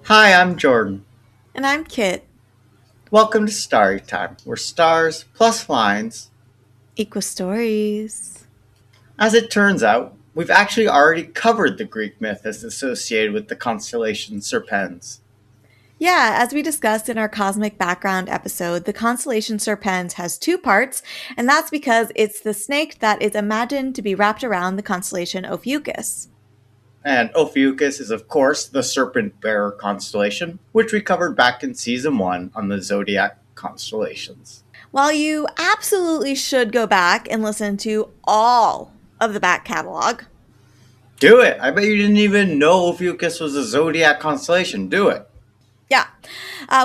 Hi, I'm Jordan. And I'm Kit. Welcome to Starry Time, where stars plus lines. Equal stories. As it turns out, we've actually already covered the Greek myth as associated with the constellation Serpens. Yeah, as we discussed in our cosmic background episode, the constellation Serpens has two parts, and that's because it's the snake that is imagined to be wrapped around the constellation Ophiuchus. And Ophiuchus is, of course, the serpent bearer constellation, which we covered back in season 1 on the zodiac constellations. While you absolutely should go back and listen to all of the back catalog. Do it! I bet you didn't even know Ophiuchus was a zodiac constellation. Do it! Yeah,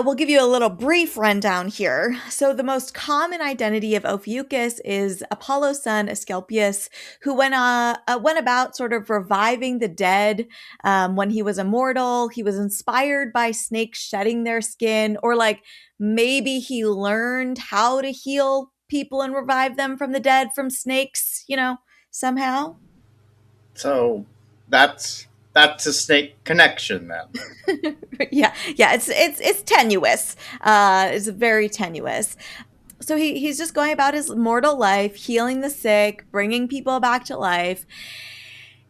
we'll give you a little brief rundown here. So, the most common identity of Ophiuchus is Apollo's son Asclepius, who went about sort of reviving the dead when he was immortal. He was inspired by snakes shedding their skin, or like maybe he learned how to heal people and revive them from the dead from snakes, somehow. So, that's a snake connection then. Yeah, it's tenuous. It's very tenuous. So he's just going about his mortal life, healing the sick, bringing people back to life.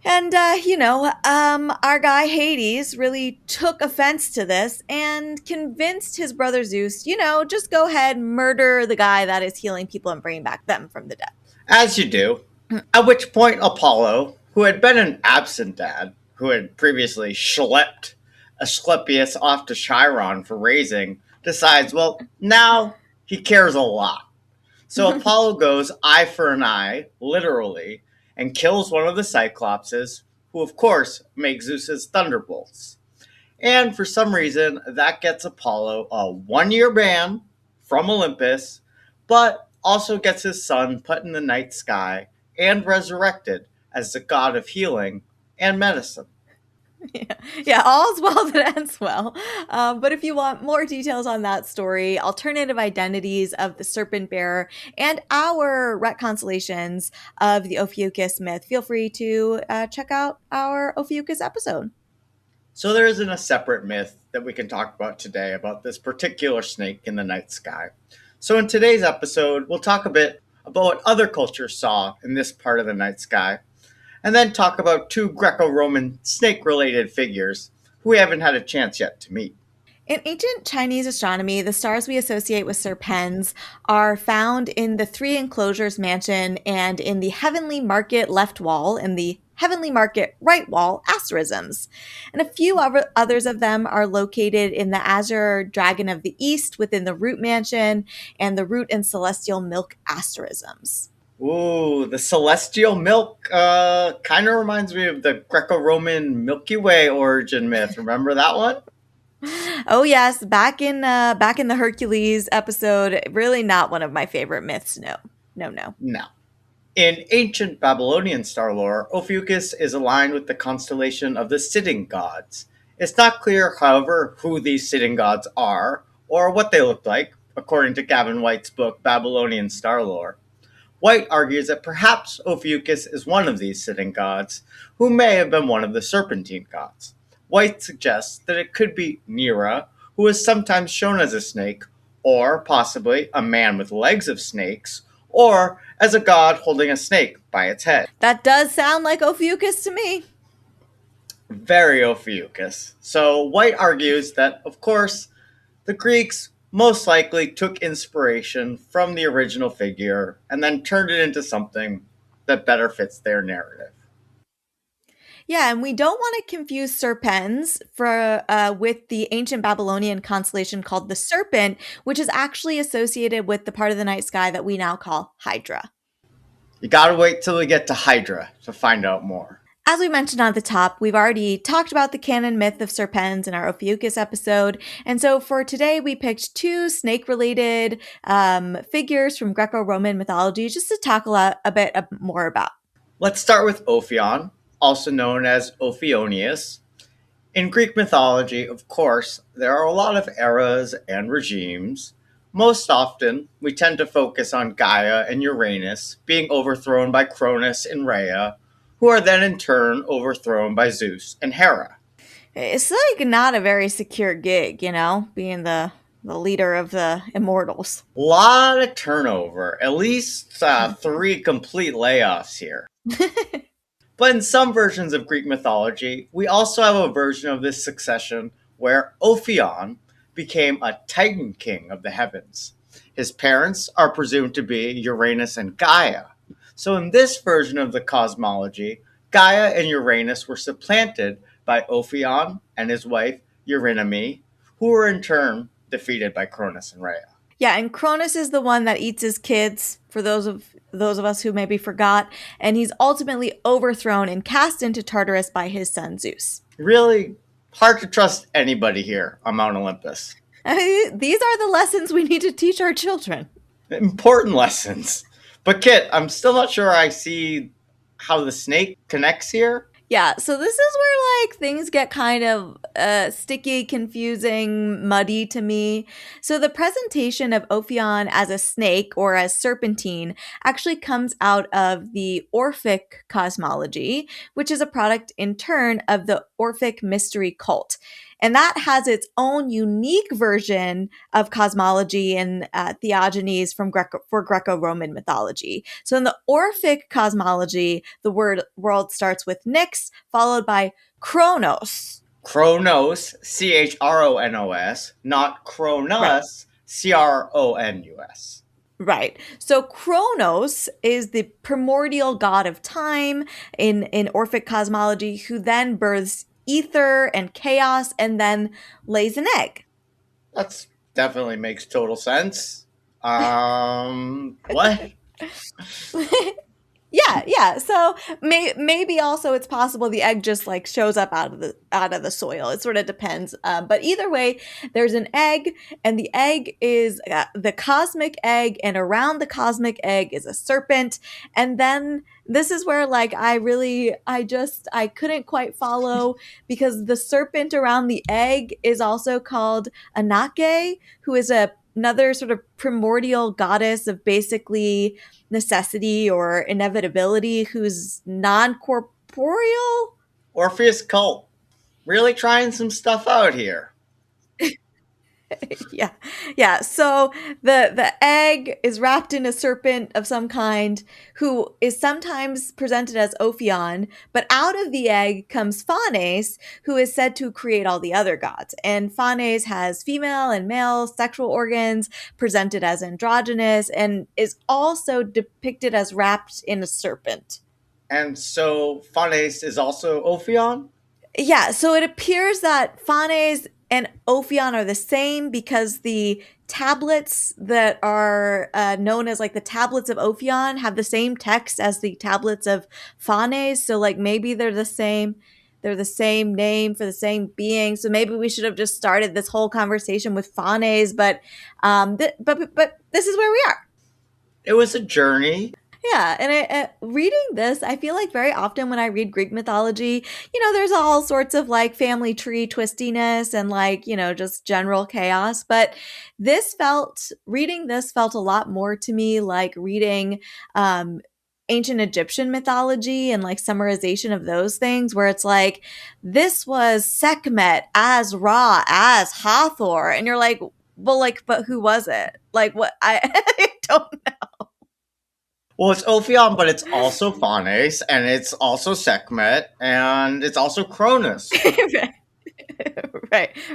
And our guy Hades really took offense to this and convinced his brother Zeus, just go ahead, murder the guy that is healing people and bringing back them from the dead. As you do. At which point Apollo, who had been an absent dad, who had previously schlepped Asclepius off to Chiron for raising, decides, well, now he cares a lot. So Apollo goes eye for an eye, literally, and kills one of the Cyclopses, who of course make Zeus's thunderbolts. And for some reason, that gets Apollo a 1-year ban from Olympus, but also gets his son put in the night sky and resurrected as the god of healing and medicine. Yeah, all's well that ends well. But if you want more details on that story, alternative identities of the serpent bearer, and our reconstellations of the Ophiuchus myth, feel free to check out our Ophiuchus episode. So there isn't a separate myth that we can talk about today about this particular snake in the night sky. So in today's episode, we'll talk a bit about what other cultures saw in this part of the night sky, and then talk about two Greco-Roman snake-related figures who we haven't had a chance yet to meet. In ancient Chinese astronomy, the stars we associate with Serpens are found in the three enclosures mansion and in the heavenly market left wall and the heavenly market right wall asterisms. And a few others of them are located in the azure dragon of the east within the root mansion and the root and celestial milk asterisms. Ooh, the celestial milk kind of reminds me of the Greco-Roman Milky Way origin myth. Remember that one? Oh yes, back in the Hercules episode, really not one of my favorite myths. No. No, no. No. In ancient Babylonian star lore, Ophiuchus is aligned with the constellation of the sitting gods. It's not clear, however, who these sitting gods are or what they look like, according to Gavin White's book Babylonian Star Lore. White argues that perhaps Ophiuchus is one of these sitting gods, who may have been one of the serpentine gods. White suggests that it could be Nera, who is sometimes shown as a snake, or possibly a man with legs of snakes, or as a god holding a snake by its head. That does sound like Ophiuchus to me. Very Ophiuchus. So White argues that, of course, the Greeks most likely took inspiration from the original figure and then turned it into something that better fits their narrative. Yeah, and we don't want to confuse Serpens with the ancient Babylonian constellation called the Serpent, which is actually associated with the part of the night sky that we now call Hydra. You gotta wait till we get to Hydra to find out more. As we mentioned at the top, we've already talked about the canon myth of Serpens in our Ophiuchus episode. And so for today, we picked two snake-related figures from Greco-Roman mythology just to talk a bit more about. Let's start with Ophion, also known as Ophionius. In Greek mythology, of course, there are a lot of eras and regimes. Most often, we tend to focus on Gaia and Uranus being overthrown by Cronus and Rhea, who are then in turn overthrown by Zeus and Hera. It's like not a very secure gig, being the leader of the immortals. Lot of turnover. At least three complete layoffs here. But in some versions of Greek mythology, we also have a version of this succession where Ophion became a Titan king of the heavens. His parents are presumed to be Uranus and Gaia. So in this version of the cosmology, Gaia and Uranus were supplanted by Ophion and his wife Eurynome, who were in turn defeated by Cronus and Rhea. Yeah, and Cronus is the one that eats his kids, for those of us who maybe forgot, and he's ultimately overthrown and cast into Tartarus by his son Zeus. Really hard to trust anybody here on Mount Olympus. These are the lessons we need to teach our children. Important lessons. But Kit, I'm still not sure I see how the snake connects here. Yeah, so this is where things get kind of sticky, confusing, muddy to me. So the presentation of Ophion as a snake or as serpentine actually comes out of the Orphic cosmology, which is a product in turn of the Orphic mystery cult. And that has its own unique version of cosmology and theogonies for Greco-Roman mythology. So in the Orphic cosmology, the world starts with Nyx, followed by Chronos. Chronos, Chronos, not Right. Cronus, Cronus. Right. So Chronos is the primordial god of time in Orphic cosmology, who then births ether and chaos and then lays an egg. That's definitely makes total sense. What? Yeah. So maybe also it's possible the egg just shows up out of the soil. It sort of depends. But either way, there's an egg, and the egg is the cosmic egg, and around the cosmic egg is a serpent. And then this is where I couldn't quite follow, because the serpent around the egg is also called Ananke, who is another sort of primordial goddess of basically necessity or inevitability, who's non-corporeal. Orpheus cult. Really trying some stuff out here. Yeah. So the egg is wrapped in a serpent of some kind, who is sometimes presented as Ophion, but out of the egg comes Phanes, who is said to create all the other gods. And Phanes has female and male sexual organs, presented as androgynous, and is also depicted as wrapped in a serpent. And so Phanes is also Ophion? Yeah, so it appears that Phanes and Ophion are the same, because the tablets that are known as the tablets of Ophion have the same text as the tablets of Phanes. So maybe they're the same. They're the same name for the same being. So maybe we should have just started this whole conversation with Phanes. But but this is where we are. It was a journey. Yeah, and reading this, I feel like very often when I read Greek mythology, there's all sorts of family tree twistiness and just general chaos. But reading this felt a lot more to me like reading ancient Egyptian mythology and summarization of those things, where it's this was Sekhmet as Ra as Hathor, and you're like, well, but who was it? What I don't know. Well, it's Ophion, but it's also Phanes, and it's also Sekhmet, and it's also Cronus.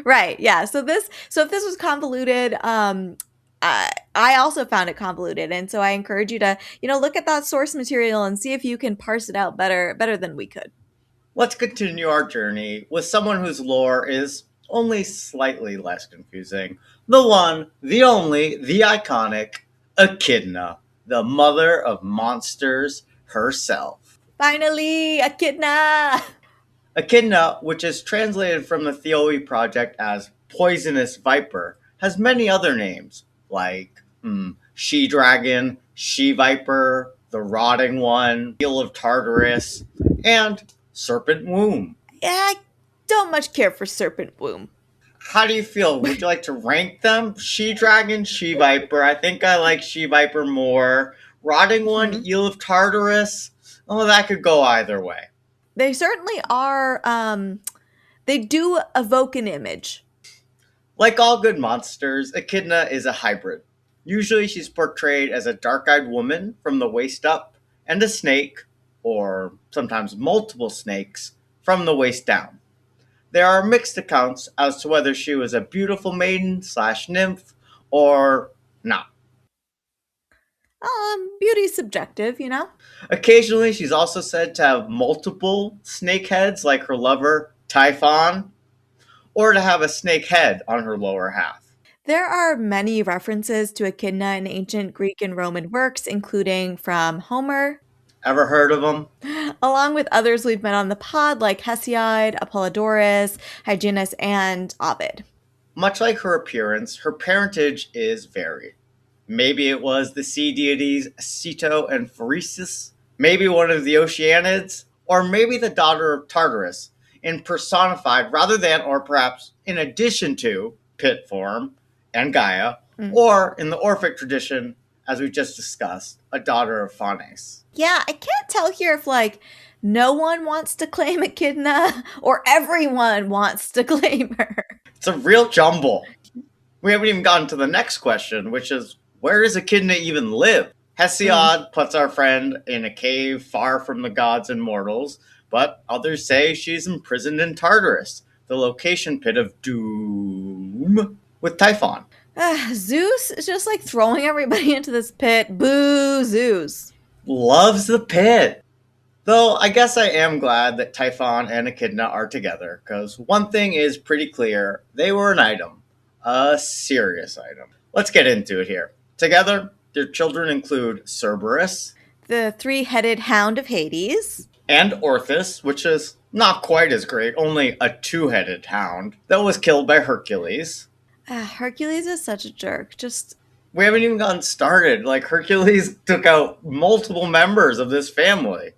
right. Yeah. So if this was convoluted, I also found it convoluted, and so I encourage you to look at that source material and see if you can parse it out better than we could. Let's continue our journey with someone whose lore is only slightly less confusing. The one, the only, the iconic Echidna, the mother of monsters herself. Finally, Echidna! Echidna, which is translated from the Theoi project as poisonous viper, has many other names like she-dragon, she-viper, the rotting one, eel of Tartarus, and serpent womb. Yeah, I don't much care for serpent womb. How do you feel? Would you like to rank them? She-dragon, she-viper. I think I like she-viper more. Rotting one, eel of Tartarus. Oh, that could go either way. They certainly are They do evoke an image. Like all good monsters, Echidna is a hybrid. Usually she's portrayed as a dark-eyed woman from the waist up, and a snake, or sometimes multiple snakes, from the waist down. There are mixed accounts as to whether she was a beautiful maiden slash nymph or not. Beauty's subjective, you know? Occasionally, she's also said to have multiple snake heads like her lover, Typhon, or to have a snake head on her lower half. There are many references to Echidna in ancient Greek and Roman works, including from Homer, Ever heard of them? along with others we've met on the pod like Hesiod, Apollodorus, Hyginus, and Ovid. Much like her appearance, her parentage is varied. Maybe it was the sea deities Ceto and Pharesis, maybe one of the Oceanids, or maybe the daughter of Tartarus, in personified rather than, or perhaps in addition to, pit form and Gaia, or in the Orphic tradition, as we just discussed, a daughter of Phanes. Yeah, I can't tell here if, like, no one wants to claim Echidna or everyone wants to claim her. It's a real jumble. We haven't even gotten to the next question, which is, where does Echidna even live? Hesiod puts our friend in a cave far from the gods and mortals, but others say she's imprisoned in Tartarus, the location pit of doom, with Typhon. Zeus is just like throwing everybody into this pit. Boo, Zeus. Loves the pit. Though I guess I am glad that Typhon and Echidna are together, because one thing is pretty clear. They were an item. A serious item. Let's get into it here. Together, their children include Cerberus, the three-headed hound of Hades, and Orthrus, which is not quite as great, only a two-headed hound that was killed by Hercules. Hercules is such a jerk. We haven't even gotten started. Like, Hercules took out multiple members of this family.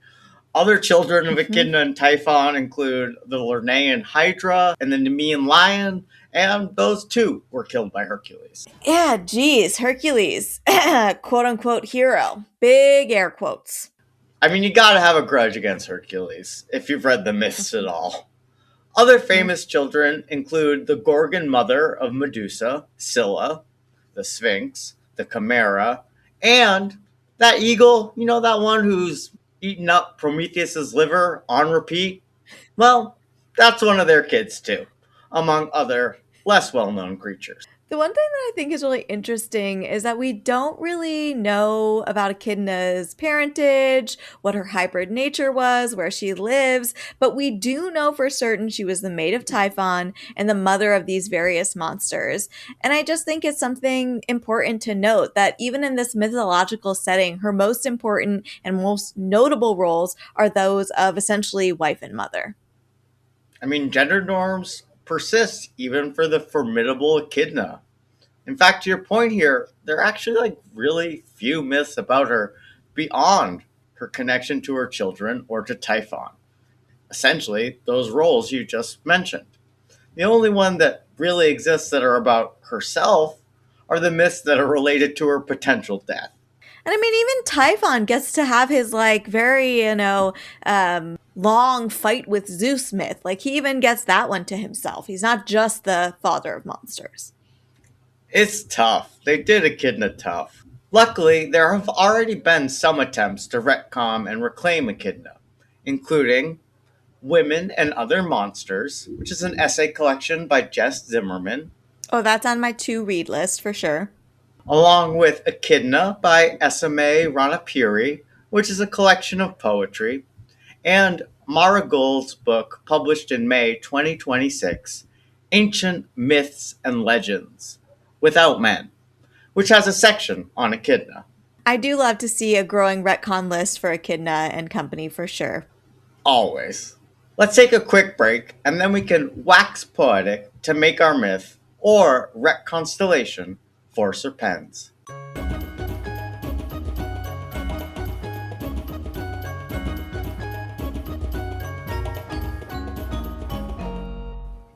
Other children of Echidna and Typhon include the Lernaean Hydra and the Nemean lion, and those too were killed by Hercules. Yeah, geez, Hercules, quote-unquote hero. Big air quotes. I mean, you gotta have a grudge against Hercules, if you've read the myths at all. Other famous children include the Gorgon mother of Medusa, Scylla, the Sphinx, the Chimera, and that eagle, you know, that one who's eating up Prometheus's liver on repeat? Well, that's one of their kids too, among other less well-known creatures. The one thing that I think is really interesting is that we don't really know about Echidna's parentage, what her hybrid nature was, where she lives, but we do know for certain she was the maid of Typhon and the mother of these various monsters. And I just think it's something important to note that even in this mythological setting, her most important and most notable roles are those of essentially wife and mother. I mean, gender norms persist even for the formidable Echidna. In fact, to your point here, there are actually like really few myths about her beyond her connection to her children or to Typhon. Essentially, those roles you just mentioned. The only one that really exists that are about herself are the myths that are related to her potential death. And I mean, even Typhon gets to have his like very, long fight with Zeus myth. Like he even gets that one to himself. He's not just the father of monsters. It's tough. They did Echidna tough. Luckily, there have already been some attempts to retcon and reclaim Echidna, including Women and Other Monsters, which is an essay collection by Jess Zimmerman. Oh, that's on my to-read list for sure. Along with Echidna by S.M.A. Ranapuri, which is a collection of poetry, and Mara Gould's book published in May 2026, Ancient Myths and Legends, Without Men, which has a section on Echidna. I do love to see a growing retcon list for Echidna and company for sure. Always. Let's take a quick break, and then we can wax poetic to make our myth, or Constellation for Serpens.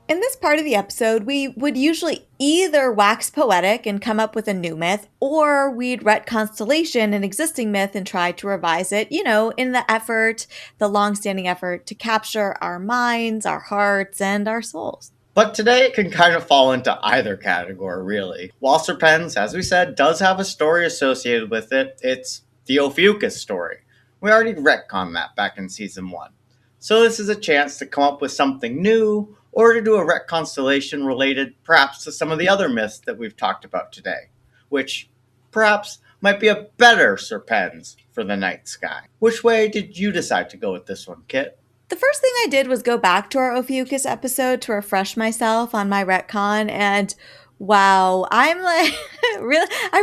In this part of the episode, we would usually either wax poetic and come up with a new myth, or we'd retcon Constellation, an existing myth, and try to revise it, in the long-standing effort to capture our minds, our hearts, and our souls. But today it can kind of fall into either category, really. While Serpens, as we said, does have a story associated with it, it's the Ophiuchus story. We already retconned that back in season 1. So this is a chance to come up with something new, or to do a Constellation related perhaps to some of the other myths that we've talked about today, which perhaps might be a better Serpens for the night sky. Which way did you decide to go with this one, Kit? The first thing I did was go back to our Ophiuchus episode to refresh myself on my retcon, and wow, I'm like I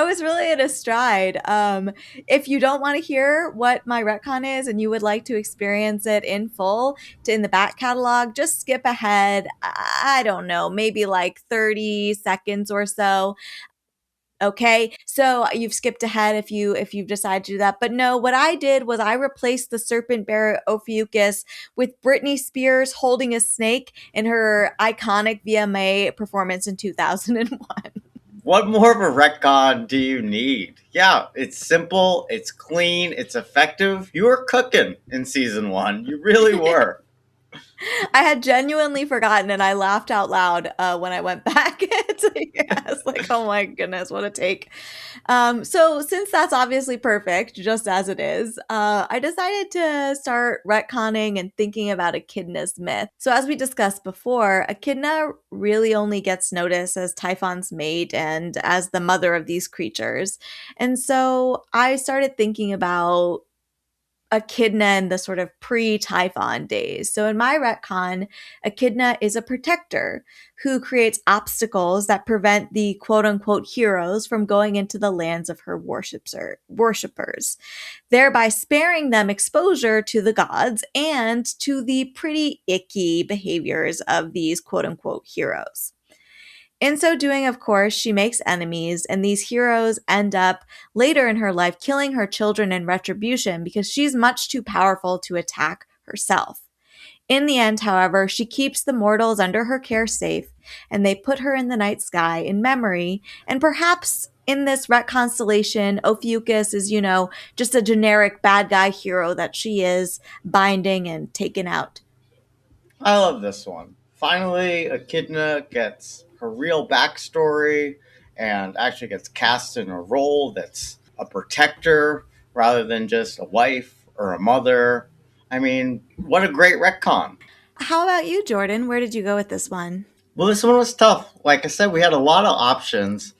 was really in a stride. If you don't want to hear what my retcon is and you would like to experience it in full in the back catalog, just skip ahead. I don't know, maybe like 30 seconds or so. Okay, so you've skipped ahead if you've decided to do that. But no, what I did was I replaced the serpent bearer Ophiuchus with Britney Spears holding a snake in her iconic VMA performance in 2001. What more of a retcon do you need? Yeah, it's simple, it's clean, it's effective. You were cooking in season 1. You really were. I had genuinely forgotten, and I laughed out loud when I went back to hear. I was like, oh my goodness, what a take. So since that's obviously perfect, just as it is, I decided to start retconning and thinking about Echidna's myth. So as we discussed before, Echidna really only gets noticed as Typhon's mate and as the mother of these creatures. And so I started thinking about Echidna in the sort of pre-Typhon days. So in my retcon, Echidna is a protector who creates obstacles that prevent the quote-unquote heroes from going into the lands of her worshippers, thereby sparing them exposure to the gods and to the pretty icky behaviors of these quote-unquote heroes. In so doing, of course, she makes enemies, and these heroes end up later in her life killing her children in retribution because she's much too powerful to attack herself. In the end, however, she keeps the mortals under her care safe, and they put her in the night sky in memory, and perhaps in this Constellation, Ophiuchus is, just a generic bad guy hero that she is binding and taken out. I love this one. Finally, Echidna gets her real backstory and actually gets cast in a role that's a protector rather than just a wife or a mother. I mean, what a great retcon. How about you, Jordan? Where did you go with this one? Well, this one was tough. Like I said, we had a lot of options.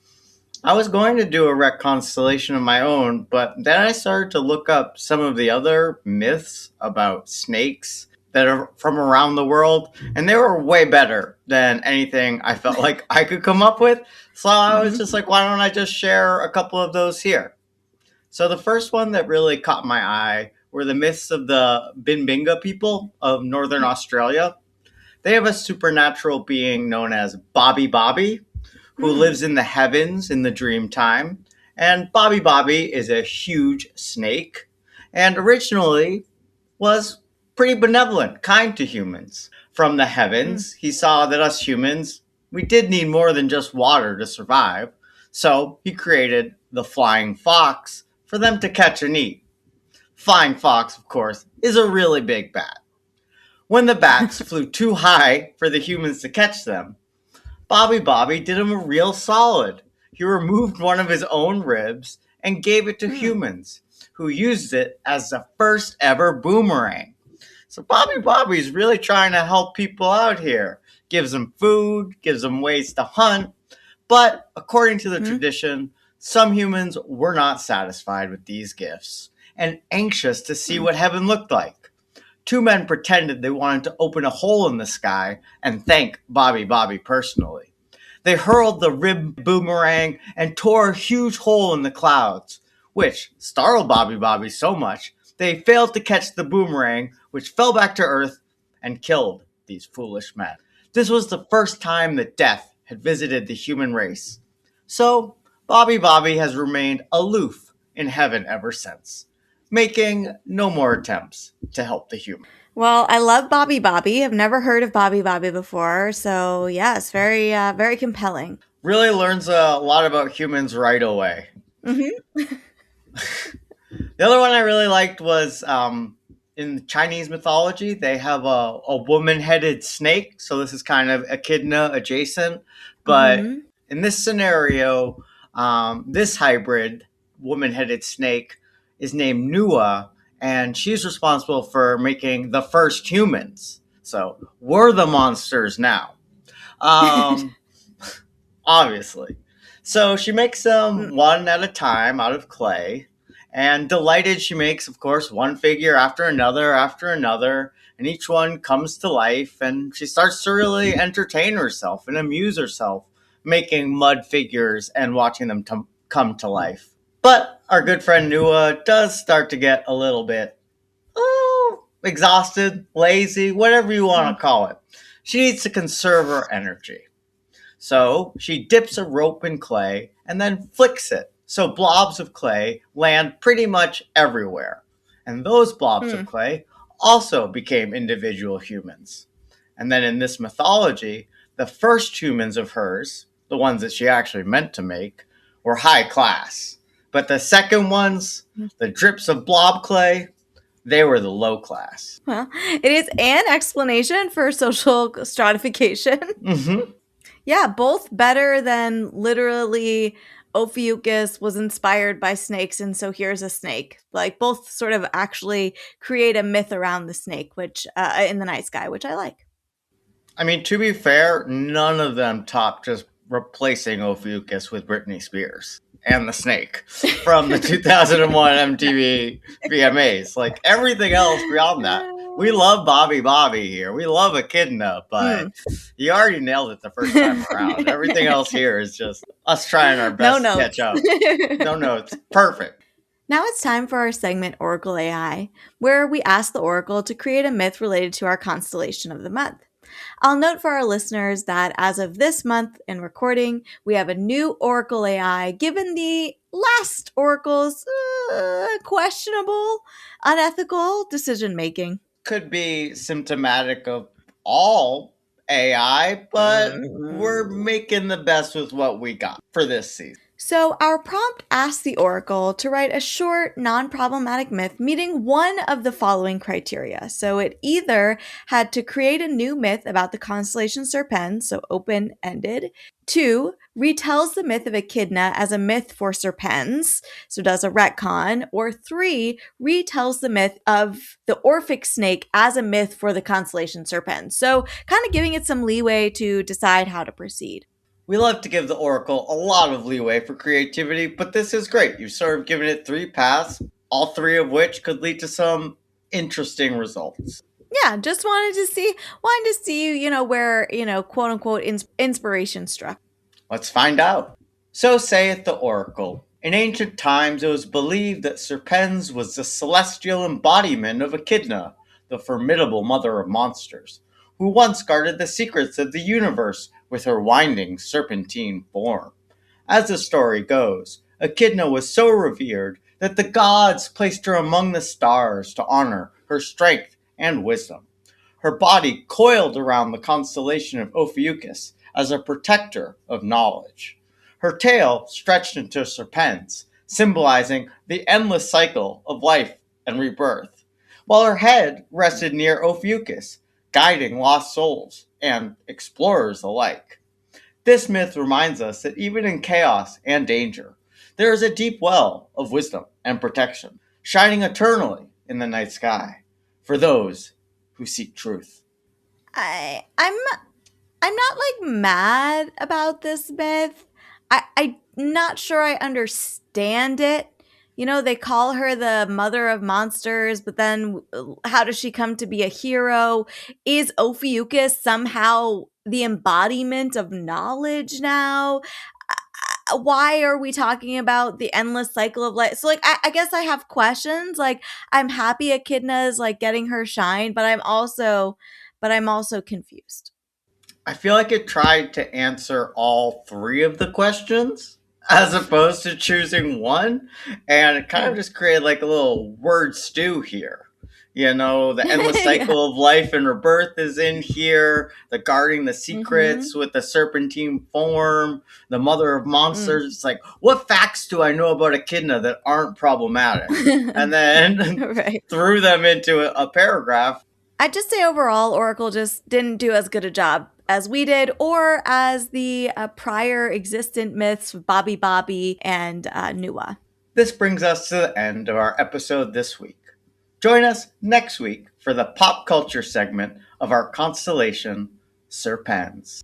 I was going to do a Constellation of my own, but then I started to look up some of the other myths about snakes that are from around the world, and they were way better than anything I felt like I could come up with. So I was just like, why don't I just share a couple of those here? So the first one that really caught my eye were the myths of the Bimbinga people of Northern Australia. They have a supernatural being known as Bobby, who lives in the heavens in the dream time. And Bobby is a huge snake, and originally was pretty benevolent, kind to humans. From the heavens, he saw that us humans, we did need more than just water to survive. So he created the flying fox for them to catch and eat. Flying fox, of course, is a really big bat. When the bats flew too high for the humans to catch them, Bobby did him a real solid. He removed one of his own ribs and gave it to humans, who used it as the first ever boomerang. So Bobby's really trying to help people out here. Gives them food, gives them ways to hunt. But according to the tradition, some humans were not satisfied with these gifts and anxious to see what heaven looked like. Two men pretended they wanted to open a hole in the sky and thank Bobby personally. They hurled the ribbed boomerang and tore a huge hole in the clouds, which startled Bobby so much they failed to catch the boomerang, which fell back to Earth and killed these foolish men. This was the first time that death had visited the human race. So Bobby has remained aloof in heaven ever since, making no more attempts to help the human. Well, I love Bobby Bobby. I've never heard of Bobby Bobby before, so yes, very compelling. Really learns a lot about humans right away. Hmm. The other one I really liked was in Chinese mythology, they have a woman headed snake. So this is kind of echidna adjacent. But Hmm. in this scenario, this hybrid woman headed snake is named Nua, and she's responsible for making the first humans. So we're the monsters now. Um, obviously. So she makes them one at a time out of clay, and delighted she makes, of course, one figure after another, and each one comes to life, and she starts to really entertain herself and amuse herself making mud figures and watching them come to life. But our good friend Nua does start to get a little bit exhausted, lazy, whatever you want to call it. She needs to conserve her energy. So she dips a rope in clay and then flicks it. So blobs of clay land pretty much everywhere. And those blobs of Mm. clay also became individual humans. And then in this mythology, the first humans of hers, the ones that she actually meant to make, were high class. But the second ones, the drips of blob clay, they were the low class. Well, it is an explanation for social stratification. Mm-hmm. Yeah, both better than literally Ophiuchus was inspired by snakes, and so here's a snake. Like both sort of actually create a myth around the snake, which in the night sky, which I like. I mean, to be fair, none of them top just replacing Ophiuchus with Britney Spears and the Snake from the 2001 MTV VMAs. Like everything else beyond that, we love Bobby Bobby here. We love Echidna, but Mm. you already nailed it the first time around. Everything else here is just us trying our No best to catch notes. up. No notes. Perfect. Now it's time for our segment Oracle AI, where we ask the Oracle to create a myth related to our constellation of the month. I'll note for our listeners that as of this month in recording, we have a new Oracle AI given the last Oracle's questionable, unethical decision making. Could be symptomatic of all AI, but we're making the best with what we got for this season. So, our prompt asks the Oracle to write a short, non problematic myth meeting one of the following criteria. So, it either had to create a new myth about the constellation Serpens, so open ended. Two, retells the myth of Echidna as a myth for Serpens, so does a retcon. Or three, retells the myth of the Orphic snake as a myth for the constellation Serpens. So, kind of giving it some leeway to decide how to proceed. We love to give the Oracle a lot of leeway for creativity, but this is great. You've sort of given it three paths, all three of which could lead to some interesting results. Yeah, just wanted to see where quote unquote inspiration struck. Let's find out. So saith the Oracle. In ancient times, it was believed that Serpens was the celestial embodiment of Echidna, the formidable mother of monsters, who once guarded the secrets of the universe with her winding serpentine form. As the story goes, Echidna was so revered that the gods placed her among the stars to honor her strength and wisdom. Her body coiled around the constellation of Ophiuchus as a protector of knowledge. Her tail stretched into serpents, symbolizing the endless cycle of life and rebirth, while her head rested near Ophiuchus, guiding lost souls and explorers alike. This myth reminds us that even in chaos and danger, there is a deep well of wisdom and protection, shining eternally in the night sky for those who seek truth. I'm not like mad about this myth. I'm not sure I understand it. They call her the mother of monsters, but then how does she come to be a hero? Is Ophiuchus somehow the embodiment of knowledge now? Why are we talking about the endless cycle of life? So, like, I guess I have questions. Like, I'm happy Echidna is like getting her shine, but I'm also confused. I feel like it tried to answer all three of the questions as opposed to choosing one, and it kind of Hmm. just created like a little word stew here. The endless Yeah. cycle of life and rebirth is in here. The guarding the secrets Mm-hmm. with the serpentine form, the mother of monsters. Mm. It's like, what facts do I know about Echidna that aren't problematic? And then Right. threw them into a paragraph. I'd just say overall, Oracle just didn't do as good a job as we did, or as the prior existent myths, Bobby and Nua. This brings us to the end of our episode this week. Join us next week for the pop culture segment of our constellation, Serpens.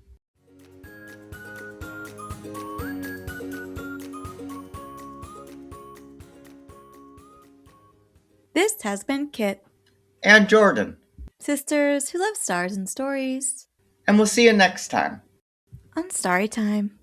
This has been Kit, And Jordan. sisters who love stars and stories. And we'll see you next time On Starry Time.